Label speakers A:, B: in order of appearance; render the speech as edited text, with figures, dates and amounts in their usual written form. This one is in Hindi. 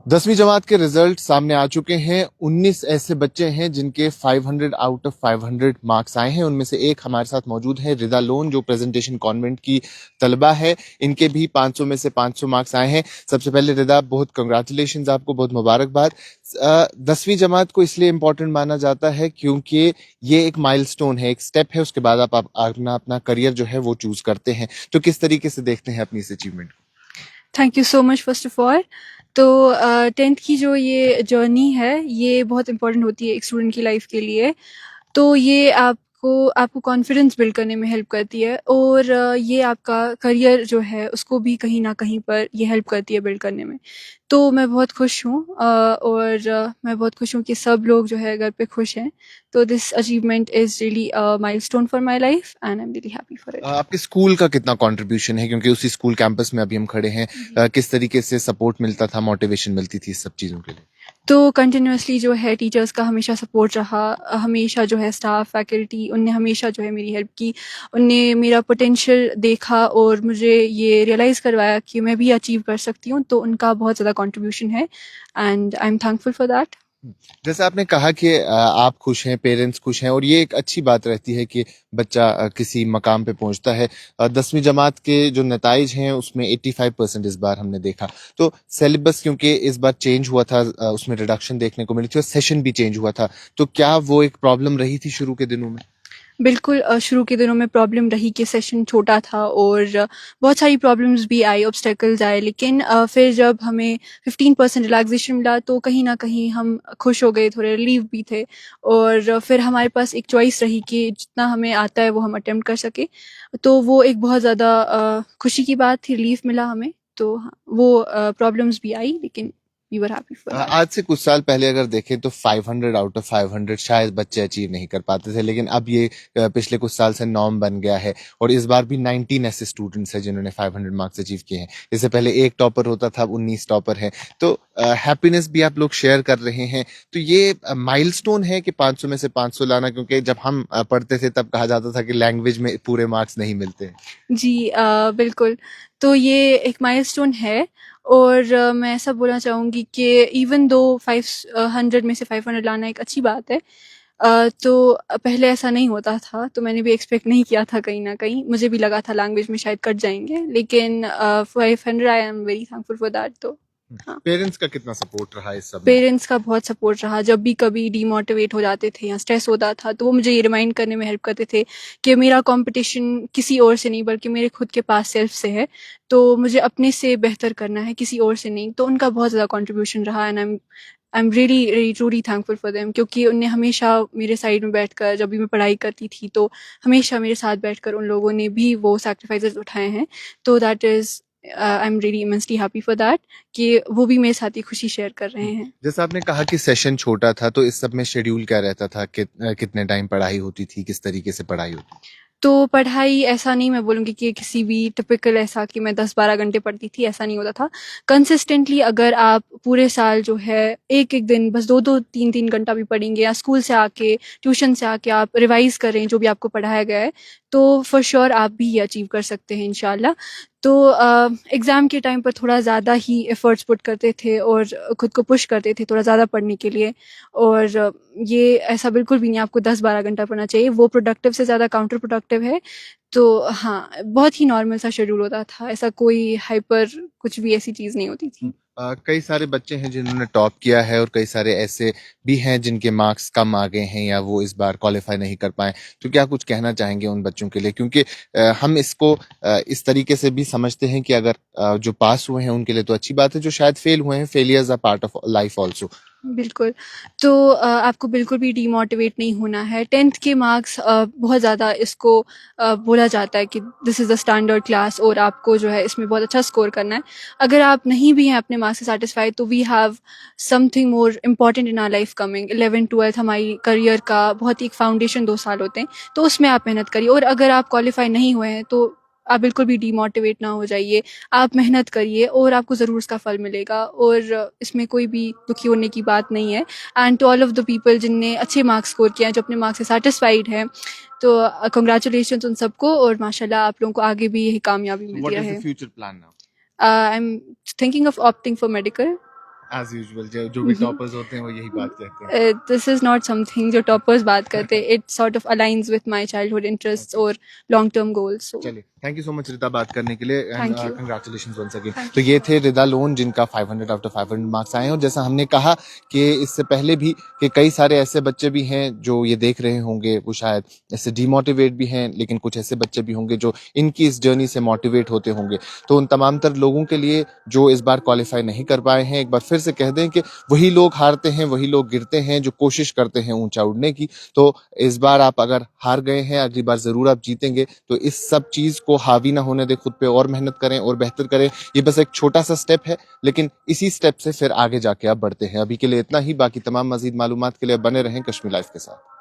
A: 10वीं जमात के रिजल्ट सामने आ चुके हैं। 19 ऐसे बच्चे हैं जिनके 500 आउट ऑफ 500 मार्क्स आए हैं। उनमें से एक हमारे साथ मौजूद है, रिदा लोन, जो प्रेजेंटेशन कॉन्वेंट की तलबा है। इनके भी 500 में से 500 मार्क्स आए हैं। सबसे पहले रिदा, बहुत कंग्रेचुलेशंस, आपको बहुत मुबारकबाद। 10वीं जमात को इसलिए इम्पोर्टेंट माना जाता है क्योंकि ये एक माइलस्टोन है, एक स्टेप है। उसके बाद आप अपना करियर जो है वो चूज करते हैं। तो किस तरीके से देखते हैं अपनी इस अचीवमेंट को?
B: Thank you so much first of all. तो 10th की जो ये जर्नी है ये बहुत इंपॉर्टेंट होती है एक स्टूडेंट की लाइफ के लिए। तो ये आपको कॉन्फिडेंस बिल्ड करने में हेल्प करती है और ये आपका करियर जो है उसको भी कहीं ना कहीं पर ये हेल्प करती है बिल्ड करने में। तो मैं बहुत खुश हूँ और मैं बहुत खुश हूँ कि सब लोग जो है घर पे खुश हैं। तो this achievement is really a milestone for my life and I am really happy for it.
A: आपके स्कूल का कितना कंट्रीब्यूशन है, क्योंकि उसी स्कूल कैंपस में अभी हम खड़े हैं? किस तरीके से सपोर्ट मिलता था, मोटिवेशन मिलती थी इस सब चीजों के लिए?
B: तो कंटिन्यूअसली जो है टीचर्स का हमेशा सपोर्ट रहा। हमेशा जो है स्टाफ फैकल्टी उनने हमेशा जो है मेरी हेल्प की। उनने मेरा पोटेंशियल देखा और मुझे ये रियलाइज़ करवाया कि मैं भी अचीव कर सकती हूँ। तो उनका बहुत ज़्यादा कंट्रीब्यूशन है and I am thankful for that.
A: जैसे आपने कहा कि आप खुश हैं, पेरेंट्स खुश हैं, और ये एक अच्छी बात रहती है कि बच्चा किसी मकाम पे पहुंचता है। 10वीं जमात के जो नताइज हैं उसमें 85% इस बार हमने देखा। तो सिलेबस क्योंकि इस बार चेंज हुआ था, उसमें रिडक्शन देखने को मिली थी और सेशन भी चेंज हुआ था। तो क्या वो एक प्रॉब्लम रही थी शुरू के दिनों में?
B: बिल्कुल शुरू के दिनों में प्रॉब्लम रही कि सेशन छोटा था और बहुत सारी प्रॉब्लम्स भी आई, ऑब्स्टेकल्स आए। लेकिन फिर जब हमें 15% रिलैक्सेशन मिला तो कहीं न कहीं हम खुश हो गए, थोड़े रिलीव भी थे। और फिर हमारे पास एक चॉइस रही कि जितना हमें आता है वो हम अटेम्प्ट कर सकें। तो वो एक बहुत ज़्यादा खुशी की बात थी, रिलीफ़ मिला हमें। तो हाँ, वो प्रॉब्लम्स भी आई लेकिन we were happy for that.
A: आज से कुछ साल पहले अगर देखें तो 500 आउट ऑफ 500 शायद बच्चे अचीव नहीं कर पाते थे, लेकिन अब ये पिछले कुछ साल से नॉर्म बन गया है। और इस बार भी 19 ऐसे स्टूडेंट्स हैं जिन्होंने 500 मार्क्स अचीव किए हैं। इससे पहले एक टॉपर होता था, अब 19 टॉपर हैं। तो हैप्पीनेस भी आप लोग शेयर कर रहे हैं। तो ये माइलस्टोन है कि 500 में से 500 लाना, क्योंकि जब हम पढ़ते थे तब कहा जाता था कि लैंग्वेज में पूरे मार्क्स नहीं मिलते हैं।
B: जी बिल्कुल। तो ये एक माइलस्टोन है और मैं ऐसा बोलना चाहूँगी कि इवन दो 500 में से 500 लाना एक अच्छी बात है। तो पहले ऐसा नहीं होता था, तो मैंने भी एक्सपेक्ट नहीं किया था कहीं न कहीं। मुझे भी लगा था लैंग्वेज में शायद कट जाएँगे, लेकिन 500 I am very thankful for that. तो हाँ।
A: पेरेंट्स का कितना सपोर्ट रहा इस सब में?
B: पेरेंट्स का बहुत सपोर्ट रहा। जब भी कभी डीमोटिवेट हो जाते थे या स्ट्रेस होता था तो वो मुझे ये रिमाइंड करने में हेल्प करते थे कि मेरा कंपटीशन किसी और से नहीं बल्कि मेरे खुद के पास सेल्फ से है। तो मुझे अपने से बेहतर करना है, किसी और से नहीं। तो उनका बहुत ज़्यादा कंट्रीब्यूशन रहा and I am really really truly thankful for them, क्योंकि उनने हमेशा मेरे साइड में बैठकर जब भी मैं पढ़ाई करती थी तो हमेशा मेरे साथ बैठकर उन लोगों ने भी वो सैक्रिफाइसेस उठाए हैं। तो that is I am really immensely happy for that कि वो भी मेरे साथ ये खुशी शेयर कर रहे हैं।
A: जैसे आपने कहा कि सेशन छोटा था, तो इस सब में शेड्यूल क्या रहता था कि कितने टाइम पढ़ाई होती थी, किस तरीके से पढ़ाई होती थी?
B: तो पढ़ाई ऐसा नहीं मैं बोलूँगी कि किसी भी टिपिकल ऐसा कि मैं 10-12 घंटे पढ़ती थी, ऐसा नहीं होता था। कंसिस्टेंटली अगर आप पूरे साल जो है एक-एक दिन बस 2-2 3-3 घंटा भी पढ़ेंगे या स्कूल से आके, ट्यूशन से आके आप रिवाइज़ करें जो भी आपको पढ़ाया गया है, तो फॉर श्योर आप भी ये अचीव कर सकते हैं इंशाल्लाह। तो एग्ज़ाम के टाइम पर थोड़ा ज़्यादा ही एफ़र्ट्स पुट करते थे और खुद को पुश करते थे थोड़ा ज़्यादा पढ़ने के लिए। और ये ऐसा बिल्कुल भी नहीं आपको 10-12 घंटा पढ़ना चाहिए, वो प्रोडक्टिव से ज़्यादा काउंटर प्रोडक्टिव है। तो हाँ, बहुत ही नॉर्मल सा शेड्यूल होता था, ऐसा कोई हाइपर कुछ भी ऐसी चीज़ नहीं होती थी।
A: कई सारे बच्चे हैं जिन्होंने टॉप किया है और कई सारे ऐसे भी हैं जिनके मार्क्स कम आ गए हैं या वो इस बार क्वालिफाई नहीं कर पाए। तो क्या कुछ कहना चाहेंगे उन बच्चों के लिए? क्योंकि हम इसको इस तरीके से भी समझते हैं कि अगर जो पास हुए हैं उनके लिए तो अच्छी बात है, जो शायद फेल हुए हैं, failures are part of life also.
B: बिल्कुल। तो आपको बिल्कुल भी डिमोटिवेट नहीं होना है। 10th के मार्क्स बहुत ज़्यादा इसको बोला जाता है कि this is the standard class और आपको जो है इसमें बहुत अच्छा स्कोर करना है। अगर आप नहीं भी हैं अपने मार्क्स से सैटिस्फाइड तो we have something more important in our life coming. 11th-12th हमारी करियर का बहुत ही एक फाउंडेशन 2 साल होते हैं, तो उसमें आप मेहनत करिए। और अगर आप क्वालीफाई नहीं हुए हैं तो आप बिल्कुल भी डिमोटिवेट ना हो जाइए। आप मेहनत करिए और आपको ज़रूर उसका फल मिलेगा और इसमें कोई भी दुखी होने की बात नहीं है। And to all of the people जिनने अच्छे मार्क्स स्कोर किए हैं, जो अपने मार्क्स से सैटिस्फाइड हैं, तो कांग्रेचुलेशंस उन सबको और माशाल्लाह आप लोगों को आगे भी यही कामयाबी मिलती
A: व्हाट इज द
B: रहे।
A: Future plan now?
B: I am thinking of opting for medical.
A: As usual जो भी टॉपर्स होते हैं वो यही बात कहते हैं।
B: दिस इज नॉट समथिंग जो टॉपर्स बात करते हैं, it sort of aligns with my childhood interests और लॉन्ग टर्म गोल्स। सो
A: चलिए, thank you so much Rita बात करने के लिए and
B: thank you.
A: Congratulations once again.
B: Thank
A: तो
B: यू
A: ये
B: सो
A: थे रिदा लोन जिनका 500 आउट ऑफ 500 मार्क्स आए हैं और जैसा हमने कहा कि इससे पहले भी कि कई सारे ऐसे बच्चे भी हैं जो ये देख रहे होंगे, वो शायद इससे डिमोटिवेट भी हैं, लेकिन कुछ ऐसे बच्चे भी होंगे जो इनकी इस जर्नी से मोटिवेट होते होंगे। तो उन तमाम तर लोगों के लिए जो इस बार क्वालिफाई नहीं कर पाए हैं, एक बार फिर से कह दें कि वही लोग हारते हैं, वही लोग गिरते हैं जो कोशिश करते हैं ऊंचा उड़ने की। तो इस बार आप अगर हार गए हैं, अगली बार जरूर आप जीतेंगे। तो इस सब चीज को हावी ना होने दें, खुद पे और मेहनत करें और बेहतर करें। ये बस एक छोटा सा स्टेप है, लेकिन इसी स्टेप से फिर आगे जाके आप बढ़ते हैं। अभी के लिए इतना ही, बाकी तमाम मजीद मालूमात के लिए बने रहें कश्मीर लाइफ के साथ।